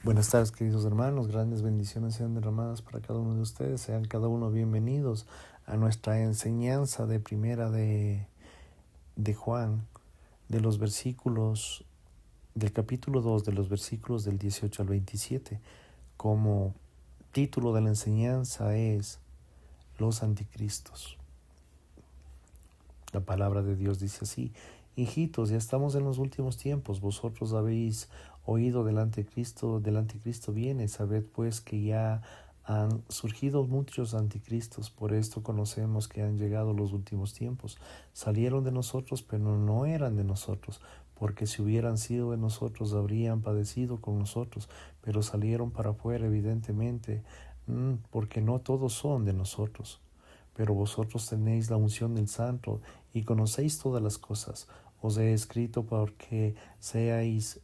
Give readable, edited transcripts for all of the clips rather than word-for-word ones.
Buenas tardes, queridos hermanos. Grandes bendiciones sean derramadas para cada uno de ustedes. Sean cada uno bienvenidos a nuestra enseñanza de primera de Juan, de los versículos del capítulo 2, de los versículos del 18 al 27. Como título de la enseñanza es Los anticristos. La palabra de Dios dice así: Hijitos, ya estamos en los últimos tiempos. Vosotros habéis oído del anticristo viene. Sabed pues que ya han surgido muchos anticristos. Por esto conocemos que han llegado los últimos tiempos. Salieron de nosotros, pero no eran de nosotros, porque si hubieran sido de nosotros habrían padecido con nosotros, pero salieron para afuera evidentemente, porque no todos son de nosotros. Pero vosotros tenéis la unción del Santo y conocéis todas las cosas. Os he escrito porque seáis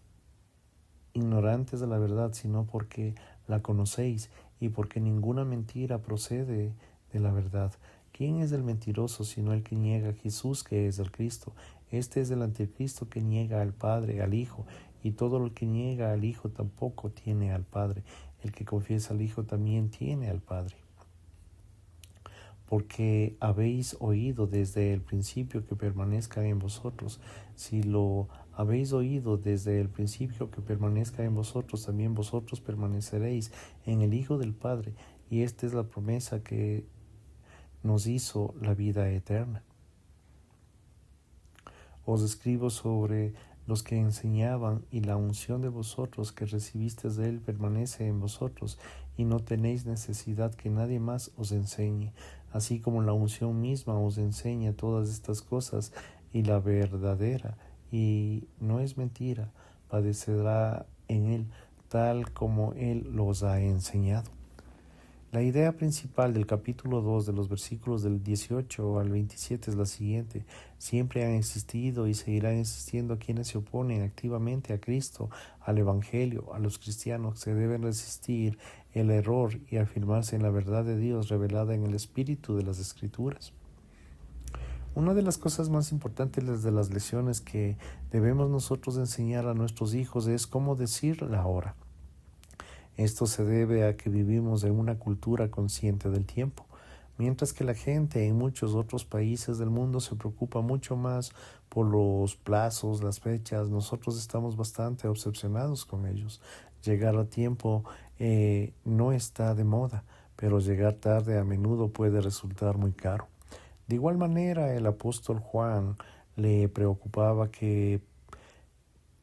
ignorantes de la verdad, sino porque la conocéis y porque ninguna mentira procede de la verdad. ¿Quién es el mentiroso sino el que niega a Jesús, que es el Cristo? Este es el anticristo que niega al Padre, al Hijo, y todo el que niega al Hijo tampoco tiene al Padre. El que confiesa al Hijo también tiene al Padre. Porque habéis oído desde el principio que permanezca en vosotros. Si lo habéis oído desde el principio que permanezca en vosotros, también vosotros permaneceréis en el Hijo del Padre. Y esta es la promesa que nos hizo la vida eterna. Os escribo sobre los que enseñaban, y la unción de vosotros que recibisteis de él permanece en vosotros, y no tenéis necesidad que nadie más os enseñe, así como la unción misma os enseña todas estas cosas, y la verdadera, y no es mentira, padecerá en él tal como él los ha enseñado. La idea principal del capítulo 2 de los versículos del 18 al 27 es la siguiente: siempre han existido y seguirán existiendo quienes se oponen activamente a Cristo, al Evangelio, a los cristianos que deben resistir el error y afirmarse en la verdad de Dios revelada en el espíritu de las Escrituras. Una de las cosas más importantes de las lecciones que debemos nosotros enseñar a nuestros hijos es cómo decir la hora. Esto se debe a que vivimos en una cultura consciente del tiempo, mientras que la gente en muchos otros países del mundo se preocupa mucho más por los plazos, las fechas. Nosotros estamos bastante obsesionados con ellos. Llegar a tiempo no está de moda, pero llegar tarde a menudo puede resultar muy caro. De igual manera, el apóstol Juan le preocupaba que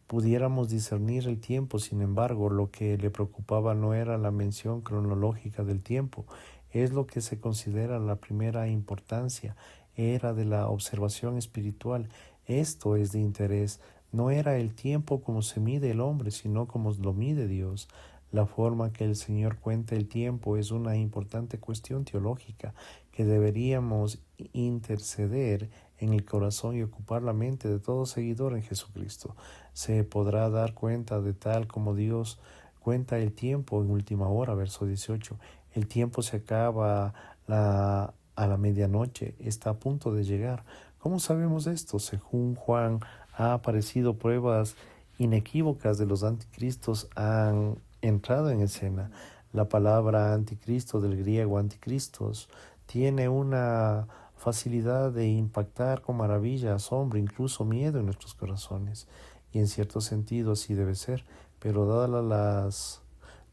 pudiéramos discernir el tiempo. Sin embargo, lo que le preocupaba no era la mención cronológica del tiempo, es lo que se considera la primera importancia, era de la observación espiritual. Esto es de interés, no era el tiempo como se mide el hombre, sino como lo mide Dios. La forma que el Señor cuenta el tiempo es una importante cuestión teológica que deberíamos interceder en el corazón y ocupar la mente de todo seguidor en Jesucristo. Se podrá dar cuenta de tal como Dios cuenta el tiempo en última hora, verso 18. El tiempo se acaba a la medianoche, está a punto de llegar. ¿Cómo sabemos esto? Según Juan, ha aparecido pruebas inequívocas de los anticristos han entrado en escena. La palabra anticristo, del griego anticristos, tiene una facilidad de impactar con maravilla, asombro, incluso miedo en nuestros corazones. Y en cierto sentido así debe ser, pero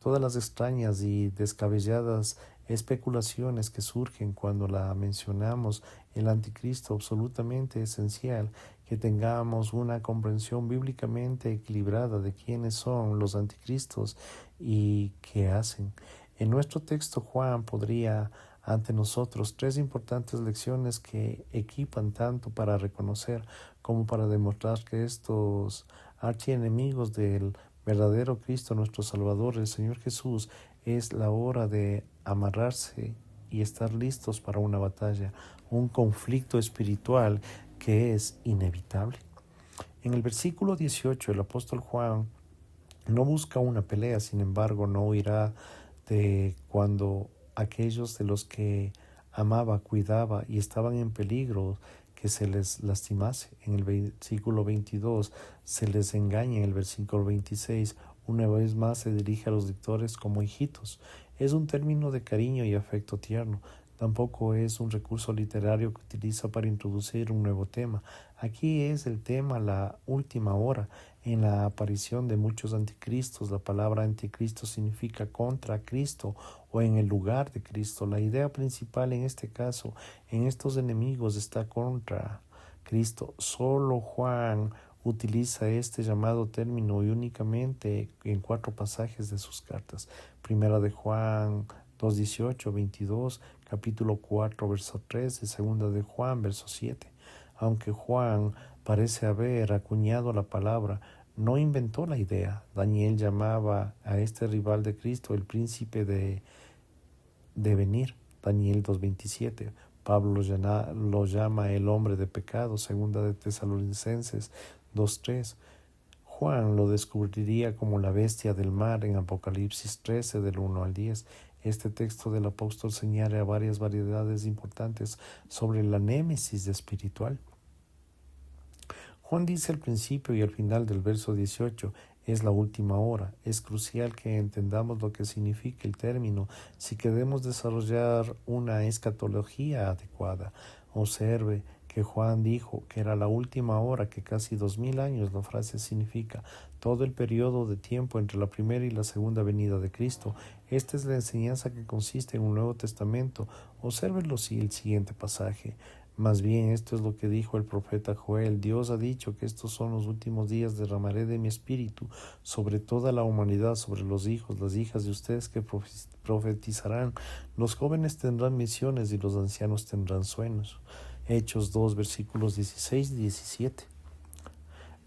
todas las extrañas y descabelladas especulaciones que surgen cuando la mencionamos, el anticristo, absolutamente esencial que tengamos una comprensión bíblicamente equilibrada de quiénes son los anticristos y qué hacen. En nuestro texto, Juan podría ante nosotros tres importantes lecciones que equipan tanto para reconocer como para demostrar que estos archienemigos del verdadero Cristo, nuestro Salvador, el Señor Jesús, es la hora de amarrarse y estar listos para una batalla, un conflicto espiritual que es inevitable. En el versículo 18, el apóstol Juan no busca una pelea, sin embargo, no huirá de cuando aquellos de los que amaba, cuidaba y estaban en peligro que se les lastimase. En el versículo 22 se les engaña, en el versículo 26 Una vez más se dirige a los lectores como hijitos. Es un término de cariño y afecto tierno. Tampoco es un recurso literario que utiliza para introducir un nuevo tema. Aquí es el tema la última hora. En la aparición de muchos anticristos, la palabra anticristo significa contra Cristo o en el lugar de Cristo. La idea principal en este caso, en estos enemigos, está contra Cristo. Solo Juan utiliza este llamado término y únicamente en 4 pasajes de sus cartas. Primera de Juan 2:18, 22, capítulo 4, verso 3, y segunda de Juan, verso 7. Aunque Juan parece haber acuñado la palabra, no inventó la idea. Daniel llamaba a este rival de Cristo el príncipe de venir, Daniel 2:27. Pablo lo llama el hombre de pecado, segunda de Tesalonicenses 2:3. Juan lo descubriría como la bestia del mar en Apocalipsis 13 del 1 al 10. Este texto del apóstol señala varias variedades importantes sobre la némesis espiritual. Juan dice al principio y al final del verso 18, es la última hora. Es crucial que entendamos lo que significa el término si queremos desarrollar una escatología adecuada. Observe que Juan dijo que era la última hora, que casi 2000 años. La frase significa todo el periodo de tiempo entre la primera y la segunda venida de Cristo. Esta es la enseñanza que consiste en un Nuevo Testamento. Obsérvenlo si el siguiente pasaje. Más bien, esto es lo que dijo el profeta Joel. Dios ha dicho que estos son los últimos días, derramaré de mi espíritu sobre toda la humanidad, sobre los hijos, las hijas de ustedes que profetizarán. Los jóvenes tendrán visiones y los ancianos tendrán sueños. Hechos 2, versículos 16 y 17.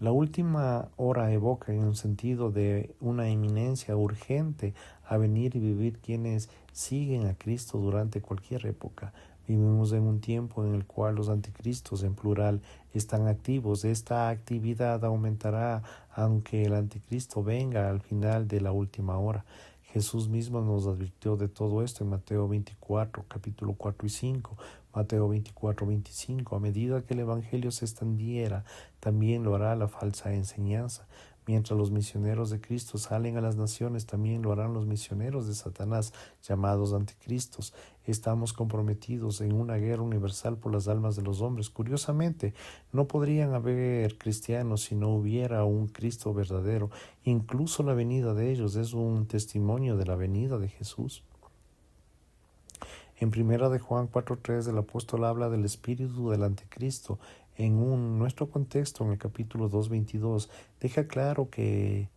La última hora evoca en un sentido de una eminencia urgente a venir y vivir quienes siguen a Cristo durante cualquier época. Vivimos en un tiempo en el cual los anticristos, en plural, están activos. Esta actividad aumentará aunque el anticristo venga al final de la última hora. Jesús mismo nos advirtió de todo esto en Mateo 24, capítulo 4 y 5. Mateo 24, 25. A medida que el evangelio se extendiera, también lo hará la falsa enseñanza. Mientras los misioneros de Cristo salen a las naciones, también lo harán los misioneros de Satanás, llamados anticristos. Estamos comprometidos en una guerra universal por las almas de los hombres. Curiosamente, no podrían haber cristianos si no hubiera un Cristo verdadero. Incluso la venida de ellos es un testimonio de la venida de Jesús. En primera de Juan 4:3 el apóstol habla del espíritu del anticristo. En nuestro contexto, en el capítulo 2:22, deja claro que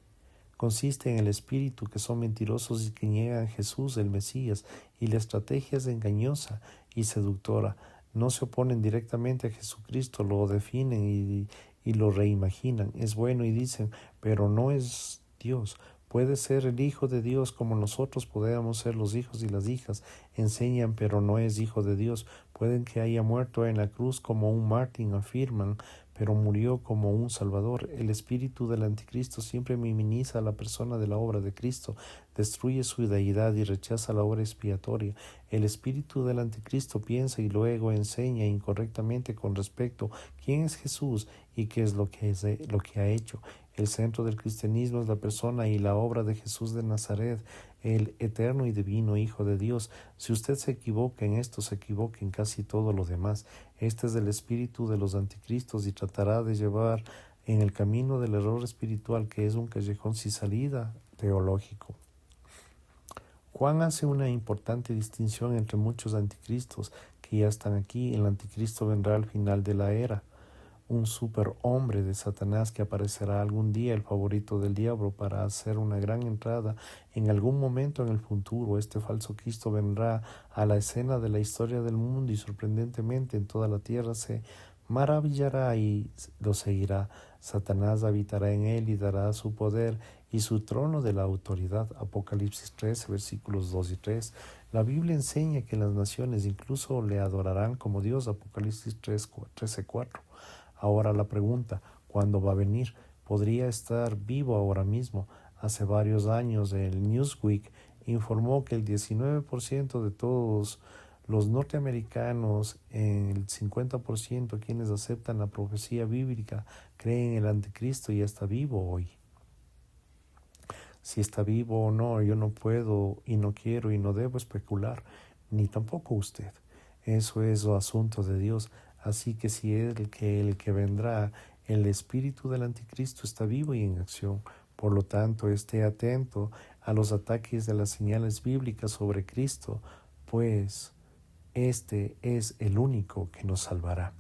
consiste en el espíritu, que son mentirosos y que niegan a Jesús, el Mesías, y la estrategia es engañosa y seductora. No se oponen directamente a Jesucristo, lo definen y lo reimaginan. Es bueno y dicen, pero no es Dios. Puede ser el Hijo de Dios como nosotros podemos ser los hijos y las hijas. Enseñan, pero no es Hijo de Dios. Pueden que haya muerto en la cruz como un mártir, afirman, pero murió como un Salvador. El espíritu del anticristo siempre minimiza a la persona de la obra de Cristo, destruye su deidad y rechaza la obra expiatoria. El espíritu del anticristo piensa y luego enseña incorrectamente con respecto a quién es Jesús y qué es lo que ha hecho. El centro del cristianismo es la persona y la obra de Jesús de Nazaret, el eterno y divino Hijo de Dios. Si usted se equivoca en esto, se equivoca en casi todo lo demás. Este es el espíritu de los anticristos y tratará de llevar en el camino del error espiritual, que es un callejón sin salida teológico. Juan hace una importante distinción entre muchos anticristos que ya están aquí. El anticristo vendrá al final de la era, un superhombre de Satanás que aparecerá algún día, el favorito del diablo, para hacer una gran entrada en algún momento en el futuro. Este falso Cristo vendrá a la escena de la historia del mundo y sorprendentemente en toda la tierra se maravillará y lo seguirá. Satanás habitará en él y dará su poder y su trono de la autoridad. Apocalipsis 13, versículos 2 y 3. La Biblia enseña que las naciones incluso le adorarán como Dios. Apocalipsis 13, 4. Ahora la pregunta, ¿cuándo va a venir? Podría estar vivo ahora mismo. Hace varios años el Newsweek informó que el 19% de todos los norteamericanos, el 50% quienes aceptan la profecía bíblica, creen en el anticristo y está vivo hoy. Si está vivo o no, yo no puedo y no quiero y no debo especular, ni tampoco usted. Eso es asunto de Dios. Así que si el que vendrá, el espíritu del anticristo está vivo y en acción. Por lo tanto, esté atento a los ataques de las señales bíblicas sobre Cristo, pues este es el único que nos salvará.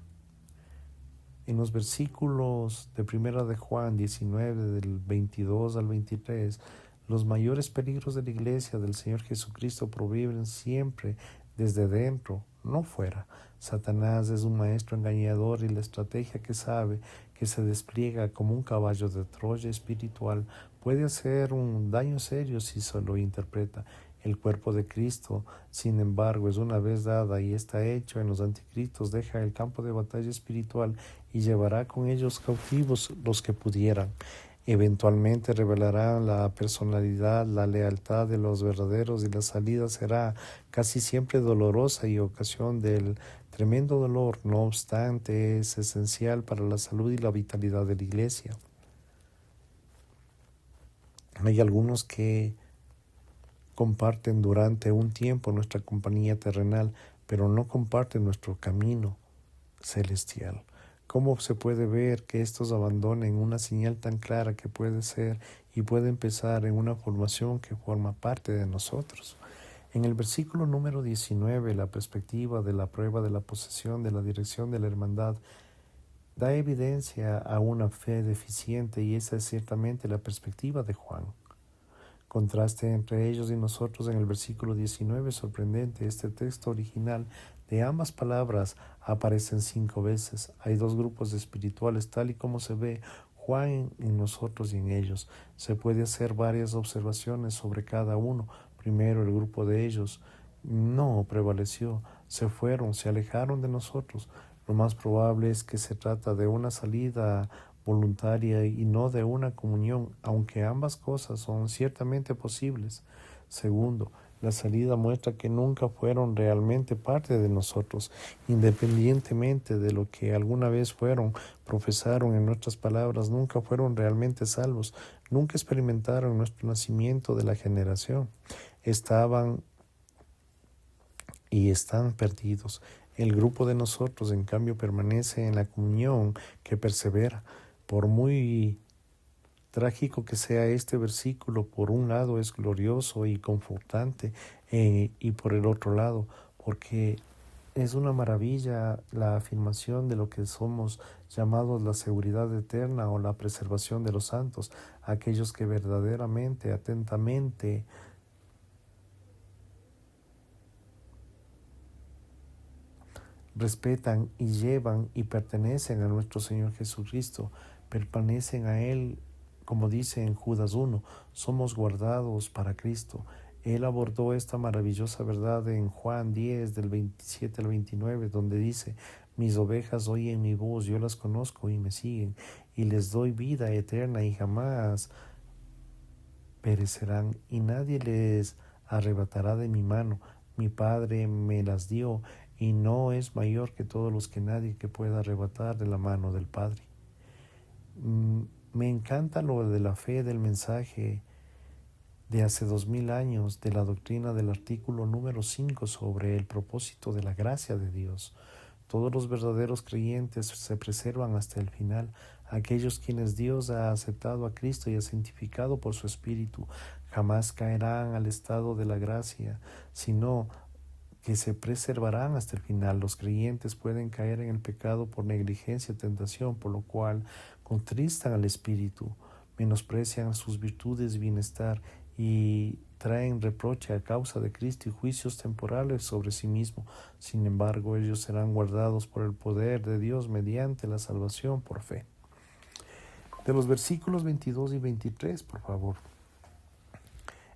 En los versículos de 1 de Juan 19, del 22 al 23, los mayores peligros de la iglesia del Señor Jesucristo provienen siempre desde dentro, no fuera. Satanás es un maestro engañador y la estrategia que sabe que se despliega como un caballo de Troya espiritual puede hacer un daño serio si se lo interpreta. El cuerpo de Cristo, sin embargo, es una vez dada y está hecho en los anticristos, deja el campo de batalla espiritual y llevará con ellos cautivos los que pudieran. Eventualmente revelarán la personalidad, la lealtad de los verdaderos y la salida será casi siempre dolorosa y ocasión del tremendo dolor. No obstante, es esencial para la salud y la vitalidad de la iglesia. Hay algunos que comparten durante un tiempo nuestra compañía terrenal, pero no comparten nuestro camino celestial. ¿Cómo se puede ver que estos abandonen una señal tan clara que puede ser y puede empezar en una formación que forma parte de nosotros? En el versículo número 19, la perspectiva de la prueba de la posesión de la dirección de la hermandad da evidencia a una fe deficiente y esa es ciertamente la perspectiva de Juan. Contraste entre ellos y nosotros en el versículo 19 es sorprendente. Este texto original de ambas palabras aparecen 5 veces. Hay 2 grupos espirituales, tal y como se ve Juan en nosotros y en ellos. Se puede hacer varias observaciones sobre cada uno. Primero, el grupo de ellos no prevaleció, se fueron, se alejaron de nosotros. Lo más probable es que se trata de una salida voluntaria y no de una comunión, aunque ambas cosas son ciertamente posibles. Segundo, la salida muestra que nunca fueron realmente parte de nosotros, independientemente de lo que alguna vez fueron, profesaron en nuestras palabras, nunca fueron realmente salvos, nunca experimentaron nuestro nacimiento de la generación. Estaban y están perdidos. El grupo de nosotros, en cambio, permanece en la comunión que persevera. Por muy trágico que sea este versículo, por un lado es glorioso y confortante, y por el otro lado, porque es una maravilla la afirmación de lo que somos llamados la seguridad eterna o la preservación de los santos, aquellos que verdaderamente, atentamente, respetan y llevan y pertenecen a nuestro Señor Jesucristo, pertenecen a Él, como dice en Judas 1, somos guardados para Cristo. Él abordó esta maravillosa verdad en Juan 10, del 27 al 29, donde dice, mis ovejas oyen mi voz, yo las conozco y me siguen, y les doy vida eterna y jamás perecerán, y nadie les arrebatará de mi mano. Mi Padre me las dio, y no es mayor que todos los que nadie que pueda arrebatar de la mano del Padre. Me encanta lo de la fe del mensaje de hace 2000 años, de la doctrina del artículo número 5 sobre el propósito de la gracia de Dios. Todos los verdaderos creyentes se preservan hasta el final. Aquellos quienes Dios ha aceptado a Cristo y ha santificado por su Espíritu jamás caerán al estado de la gracia, sino que se preservarán hasta el final. Los creyentes pueden caer en el pecado por negligencia o tentación, por lo cual contristan al Espíritu, menosprecian sus virtudes y bienestar y traen reproche a causa de Cristo y juicios temporales sobre sí mismo. Sin embargo, ellos serán guardados por el poder de Dios mediante la salvación por fe. De los versículos 22 y 23, por favor.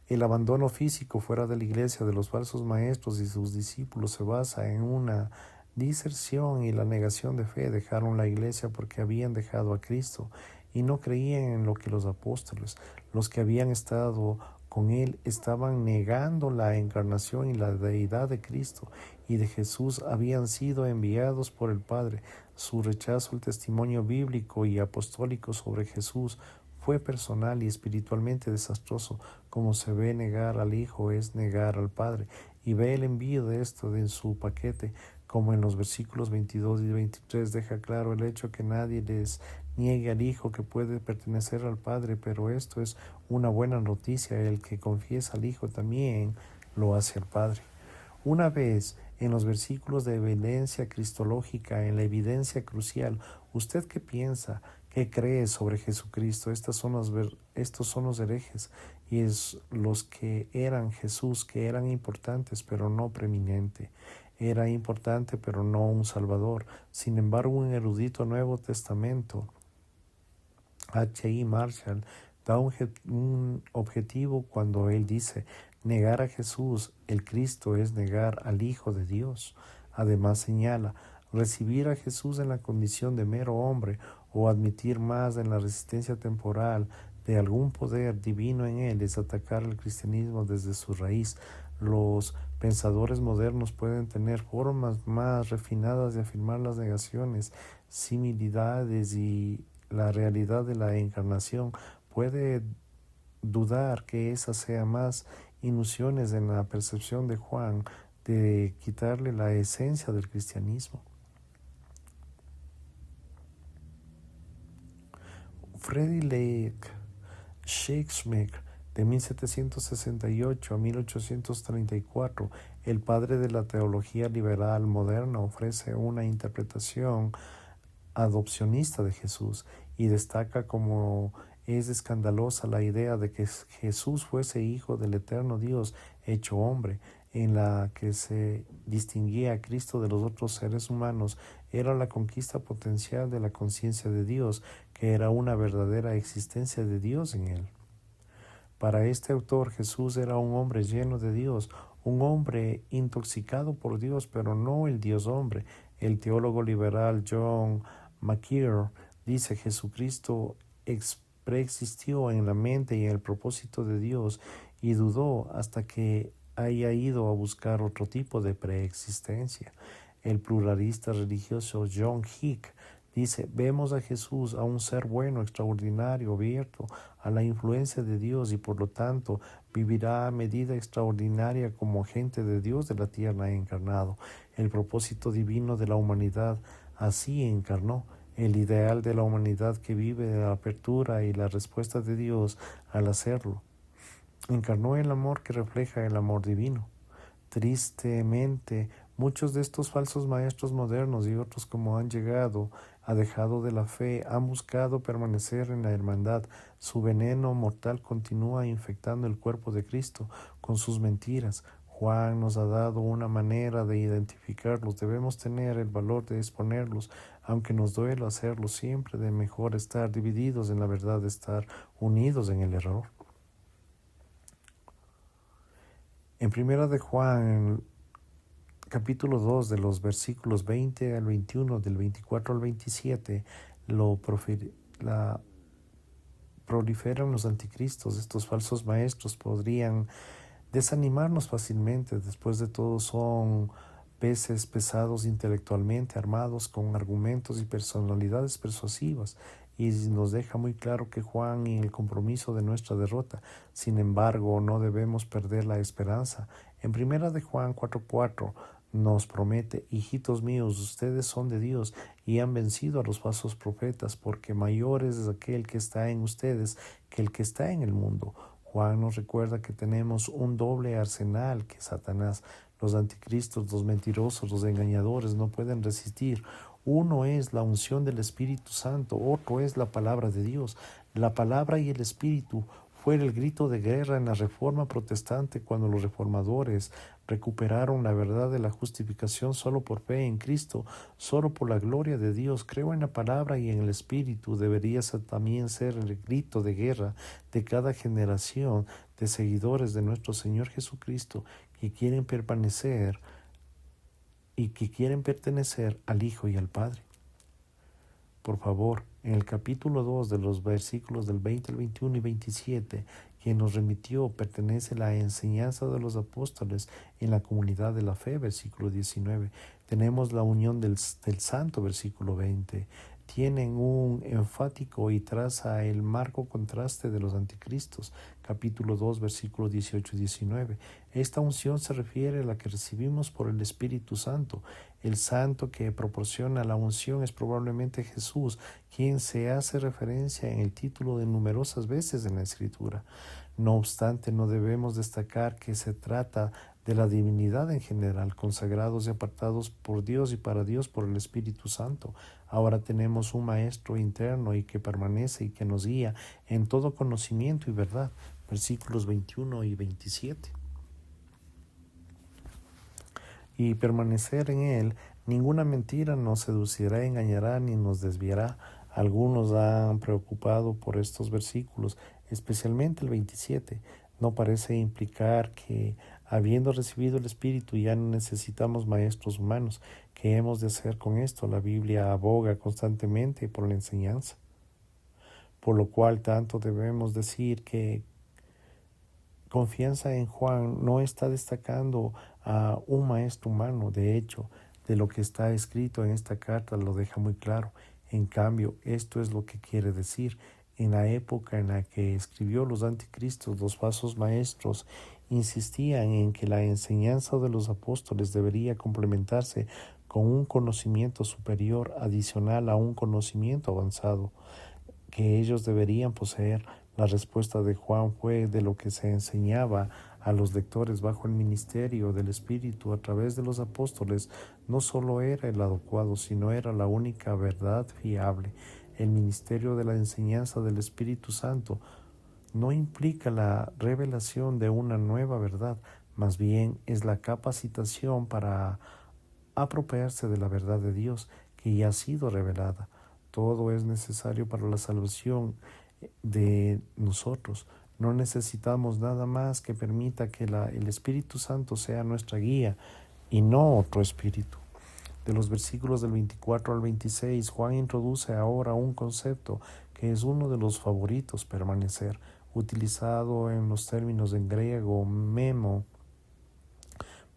El abandono físico fuera de la iglesia de los falsos maestros y sus discípulos se basa en una diserción y la negación de fe. Dejaron la iglesia porque habían dejado a Cristo y no creían en lo que los apóstoles, los que habían estado con él, estaban negando la encarnación y la deidad de Cristo y de Jesús, habían sido enviados por el Padre. Su rechazo al testimonio bíblico y apostólico sobre Jesús fue personal y espiritualmente desastroso. Como se ve, negar al Hijo es negar al Padre, y ve el envío de esto en su paquete, como en los versículos 22 y 23 deja claro el hecho que nadie les niegue al Hijo que puede pertenecer al Padre, pero esto es una buena noticia. El que confiesa al Hijo también lo hace al Padre. Una vez en los versículos de evidencia cristológica, en la evidencia crucial, ¿usted qué piensa? ¿Qué cree sobre Jesucristo? Estos son los herejes y es los que eran Jesús, que eran importantes pero no preeminente. Era importante pero no un Salvador. Sin embargo, un erudito Nuevo Testamento, H.I. Marshall, da un objetivo cuando él dice: negar a Jesús, el Cristo, es negar al Hijo de Dios. Además señala: recibir a Jesús en la condición de mero hombre o admitir más en la resistencia temporal de algún poder divino en él es atacar al cristianismo desde su raíz. Los pensadores modernos pueden tener formas más refinadas de afirmar las negaciones, similitudes y la realidad de la encarnación. Puede dudar que esa sea más ilusiones en la percepción de Juan de quitarle la esencia del cristianismo. Friedrich Shakespeare, de 1768 a 1834, el padre de la teología liberal moderna, ofrece una interpretación adopcionista de Jesús y destaca como es escandalosa la idea de que Jesús fuese hijo del eterno Dios hecho hombre, en la que se distinguía a Cristo de los otros seres humanos. Era la conquista potencial de la conciencia de Dios, que era una verdadera existencia de Dios en él. Para este autor, Jesús era un hombre lleno de Dios, un hombre intoxicado por Dios, pero no el Dios hombre. El teólogo liberal John McKeer dice: Jesucristo preexistió en la mente y en el propósito de Dios y dudó hasta que haya ido a buscar otro tipo de preexistencia. El pluralista religioso John Hick dice: vemos a Jesús, a un ser bueno, extraordinario, abierto a la influencia de Dios y por lo tanto vivirá a medida extraordinaria como agente de Dios de la tierra encarnado. El propósito divino de la humanidad así encarnó. El ideal de la humanidad que vive de la apertura y la respuesta de Dios al hacerlo. Encarnó el amor que refleja el amor divino. Tristemente, muchos de estos falsos maestros modernos y otros como han dejado de la fe, han buscado permanecer en la hermandad. Su veneno mortal continúa infectando el cuerpo de Cristo con sus mentiras. Juan nos ha dado una manera de identificarlos. Debemos tener el valor de exponerlos, aunque nos duela hacerlo. Siempre de mejor estar divididos en la verdad, de estar unidos en el error. En primera de Juan, capítulo 2, de los versículos 20 al 21, del 24 al 27, proliferan los anticristos. Estos falsos maestros podrían desanimarnos fácilmente. Después de todo, son peces pesados intelectualmente, armados con argumentos y personalidades persuasivas, y nos deja muy claro que Juan y el compromiso de nuestra derrota. Sin embargo, no debemos perder la esperanza. En primera de Juan 4:4 nos promete: hijitos míos, ustedes son de Dios y han vencido a los falsos profetas, porque mayor es aquel que está en ustedes que el que está en el mundo. Juan nos recuerda que tenemos un doble arsenal que Satanás, los anticristos, los mentirosos, los engañadores no pueden resistir. Uno es la unción del Espíritu Santo, otro es la palabra de Dios. La palabra y el Espíritu fue el grito de guerra en la Reforma Protestante, cuando los reformadores recuperaron la verdad de la justificación solo por fe en Cristo, solo por la gloria de Dios. Creo en la palabra y en el Espíritu debería también ser el grito de guerra de cada generación de seguidores de nuestro Señor Jesucristo que quieren permanecer y que quieren pertenecer al Hijo y al Padre. Por favor, en el capítulo 2 de los versículos del 20 al 21 y 27, quien nos remitió pertenece a la enseñanza de los apóstoles en la comunidad de la fe, versículo 19. Tenemos la unión del santo, versículo 20. tienen un enfático y traza el marco contraste de los anticristos, capítulo 2, versículos 18 y 19. Esta unción se refiere a la que recibimos por el Espíritu Santo. El santo que proporciona la unción es probablemente Jesús, quien se hace referencia en el título de numerosas veces en la Escritura. No obstante, no debemos destacar que se trata de la divinidad en general, consagrados y apartados por Dios y para Dios por el Espíritu Santo. Ahora tenemos un Maestro interno y que permanece y que nos guía en todo conocimiento y verdad. Versículos 21 y 27. Y permanecer en Él, ninguna mentira nos seducirá, engañará ni nos desviará. Algunos han preocupado por estos versículos, especialmente el 27. No parece implicar que, habiendo recibido el Espíritu, ya no necesitamos maestros humanos. ¿Qué hemos de hacer con esto? La Biblia aboga constantemente por la enseñanza, por lo cual tanto debemos decir que confianza en Juan no está destacando a un maestro humano. De hecho, de lo que está escrito en esta carta lo deja muy claro. En cambio, esto es lo que quiere decir. En la época en la que escribió los anticristos, los falsos maestros insistían en que la enseñanza de los apóstoles debería complementarse con un conocimiento superior adicional a un conocimiento avanzado que ellos deberían poseer. La respuesta de Juan fue de lo que se enseñaba a los lectores bajo el ministerio del Espíritu a través de los apóstoles no solo era el adecuado, sino era la única verdad fiable. El ministerio de la enseñanza del Espíritu Santo no implica la revelación de una nueva verdad, más bien es la capacitación para apropiarse de la verdad de Dios que ya ha sido revelada. Todo es necesario para la salvación de nosotros. No necesitamos nada más que permita que el Espíritu Santo sea nuestra guía y no otro espíritu. De los versículos del 24 al 26, Juan introduce ahora un concepto que es uno de los favoritos, permanecer, utilizado en los términos en griego, memo,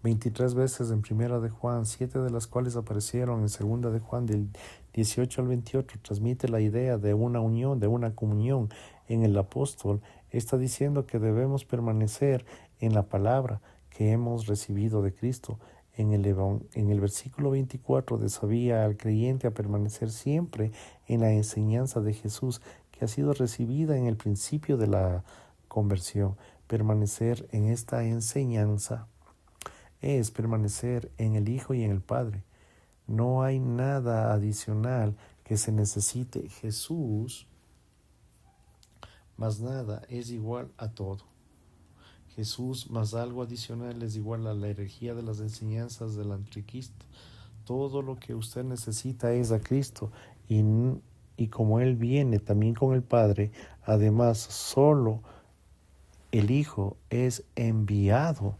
23 veces en Primera de Juan, 7 de las cuales aparecieron en Segunda de Juan del 18 al 28, transmite la idea de una unión, de una comunión. En el apóstol está diciendo que debemos permanecer en la palabra que hemos recibido de Cristo. En el versículo 24 desafía al creyente a permanecer siempre en la enseñanza de Jesús que ha sido recibida en el principio de la conversión. Permanecer en esta enseñanza es permanecer en el Hijo y en el Padre. No hay nada adicional que se necesite. Jesús más nada es igual a todo. Jesús más algo adicional es igual a la herejía de las enseñanzas del anticristo. Todo lo que usted necesita es a Cristo y como Él viene también con el Padre, además solo el Hijo es enviado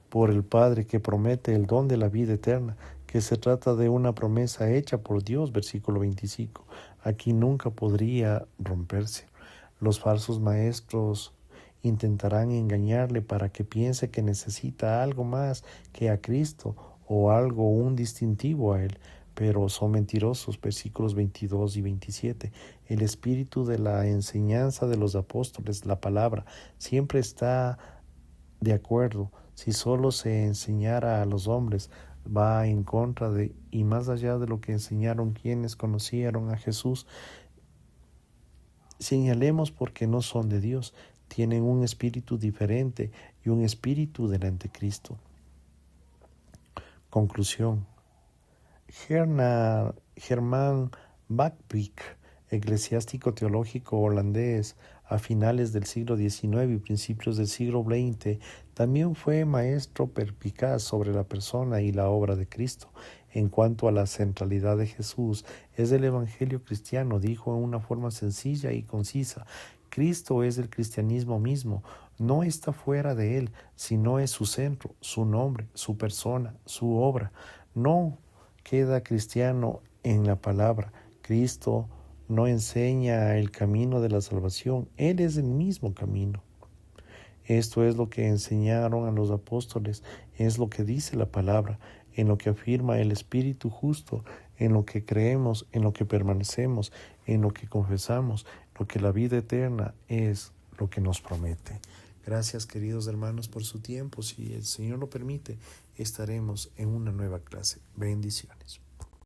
por el Padre que promete el don de la vida eterna, que se trata de una promesa hecha por Dios, versículo 25. Aquí nunca podría romperse. Los falsos maestros intentarán engañarle para que piense que necesita algo más que a Cristo o algo, un distintivo a Él, pero son mentirosos, versículos 22 y 27. El espíritu de la enseñanza de los apóstoles, la palabra, siempre está de acuerdo. Si solo se enseñara a los hombres, va en contra de y más allá de lo que enseñaron quienes conocieron a Jesús. Señalemos porque no son de Dios, tienen un espíritu diferente y un espíritu del anticristo. Conclusión. Herman Bavinck, eclesiástico teológico holandés a finales del siglo XIX y principios del siglo XX, también fue maestro perspicaz sobre la persona y la obra de Cristo. En cuanto a la centralidad de Jesús, es el Evangelio cristiano, dijo en una forma sencilla y concisa: Cristo es el cristianismo mismo, no está fuera de él, sino es su centro, su nombre, su persona, su obra. No queda cristiano en la palabra. Cristo no enseña el camino de la salvación, Él es el mismo camino. Esto es lo que enseñaron a los apóstoles, es lo que dice la palabra, en lo que afirma el Espíritu justo, en lo que creemos, en lo que permanecemos, en lo que confesamos, lo que la vida eterna es lo que nos promete. Gracias, queridos hermanos, por su tiempo. Si el Señor lo permite, estaremos en una nueva clase. Bendiciones.